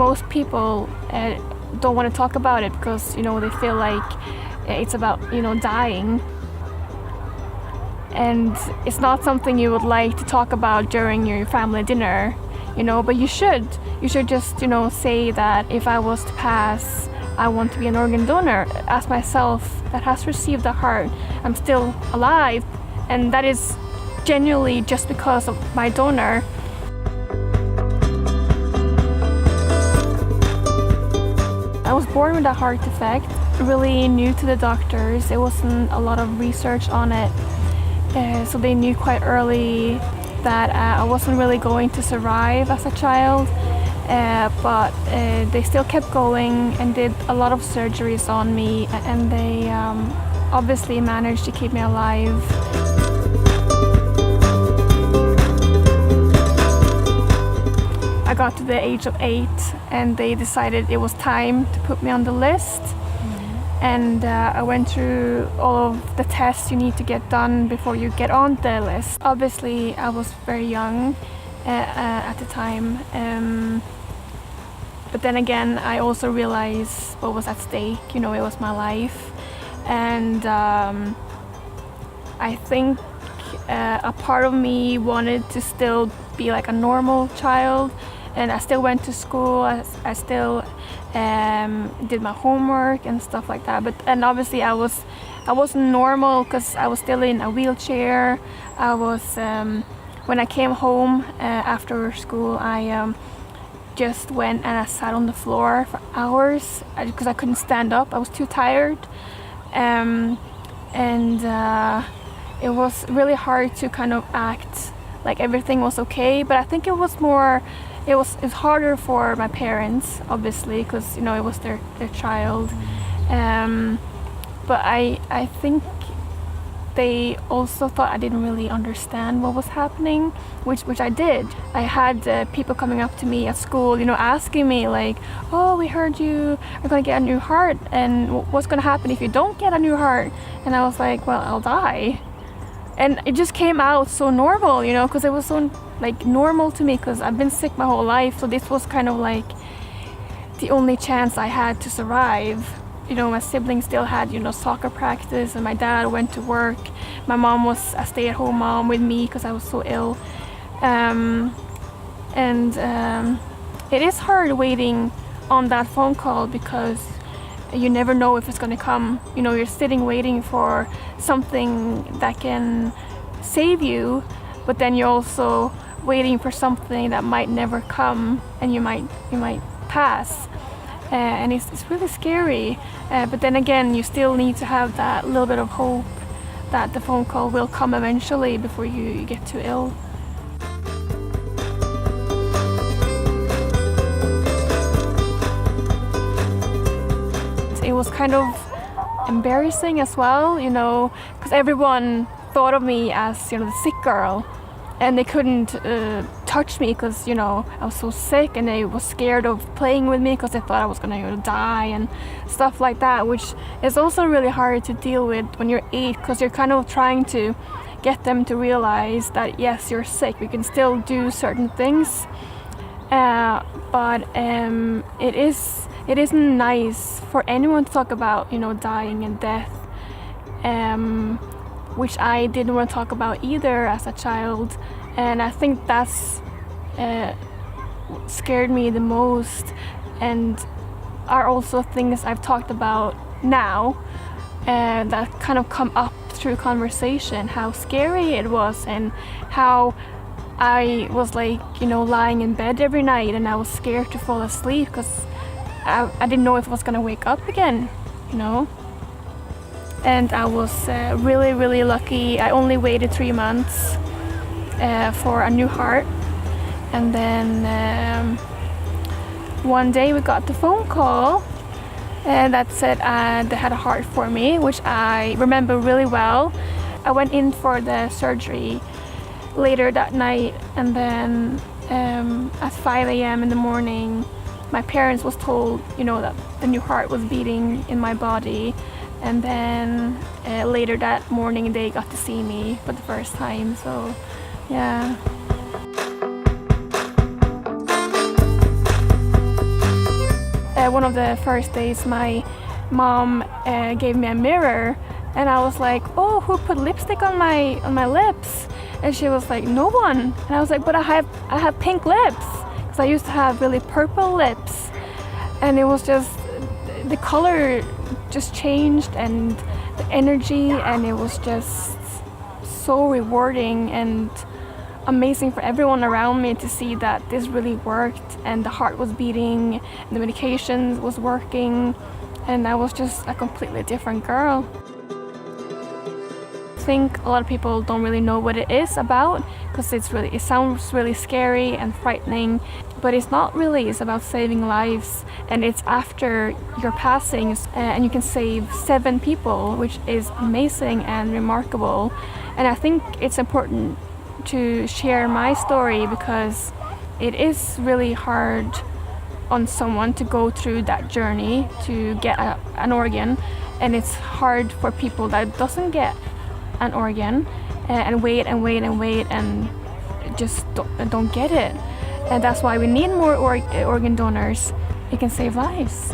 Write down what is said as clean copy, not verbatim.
most people don't want to talk about it because, they feel like it's about, dying. And it's not something you would like to talk about during your family dinner, but you should. You should just, say that if I was to pass, I want to be an organ donor. As myself that has received a heart, I'm still alive, and that is genuinely just because of my donor. I was born with a heart defect, really new to the doctors. There wasn't a lot of research on it, so they knew quite early that I wasn't really going to survive as a child, but they still kept going and did a lot of surgeries on me, and they obviously managed to keep me alive. I got to the age of 8 and they decided it was time to put me on the list. And I went through all of the tests you need to get done before you get on the list. Obviously, I was very young at the time. But then again, I also realized what was at stake. It was my life. And I think a part of me wanted to still be like a normal child. And I still went to school. I still did my homework and stuff like that. And obviously I wasn't normal because I was still in a wheelchair. I was when I came home after school, I just went and I sat on the floor for hours because I couldn't stand up. I was too tired, and it was really hard to kind of act like everything was okay. But I think it was more. It's harder for my parents, obviously, because it was their child. But I think they also thought I didn't really understand what was happening, which I did. I had people coming up to me at school, asking me like, "Oh, we heard you are going to get a new heart, and what's going to happen if you don't get a new heart?" And I was like, "Well, I'll die." And it just came out so normal, because it was so normal to me because I've been sick my whole life. So this was kind of like the only chance I had to survive. My siblings still had, soccer practice, and my dad went to work. My mom was a stay-at-home mom with me because I was so ill. It is hard waiting on that phone call because you never know if it's going to come. You're sitting waiting for something that can save you, but then you're also waiting for something that might never come, and you might pass, and it's really scary. But then again, you still need to have that little bit of hope that the phone call will come eventually before you get too ill. It was kind of embarrassing as well, because everyone thought of me as, the sick girl, and they couldn't touch me because, I was so sick, and they were scared of playing with me because they thought I was gonna die and stuff like that, which is also really hard to deal with when you're 8 because you're kind of trying to get them to realize that yes, you're sick, we can still do certain things, but it isn't nice for anyone to talk about, dying and death, which I didn't want to talk about either as a child. And I think that's scared me the most, and are also things I've talked about now that kind of come up through conversation, how scary it was and how I was lying in bed every night and I was scared to fall asleep because I didn't know if I was going to wake up again, And I was really, really lucky. I only waited 3 months for a new heart. And then one day we got the phone call that said they had a heart for me, which I remember really well. I went in for the surgery later that night, and then at 5 a.m. in the morning, my parents was told, that the new heart was beating in my body. And then later that morning, they got to see me for the first time. So, yeah. one of the first days my mom gave me a mirror, and I was like, oh, who put lipstick on my lips? And she was like, no one. And I was like, but I have pink lips, because I used to have really purple lips. And it was just, the color just changed, and the energy, and it was just so rewarding and amazing for everyone around me to see that this really worked, and the heart was beating, and the medication was working, and I was just a completely different girl. I think a lot of people don't really know what it is about, because it sounds really scary and frightening, but it's not really. It's about saving lives, and it's after your passing, and you can save 7 people, which is amazing and remarkable. And I think it's important to share my story, because it is really hard on someone to go through that journey to get an organ, and it's hard for people that doesn't get an organ and wait and just don't get it. And that's why we need more organ donors. It can save lives.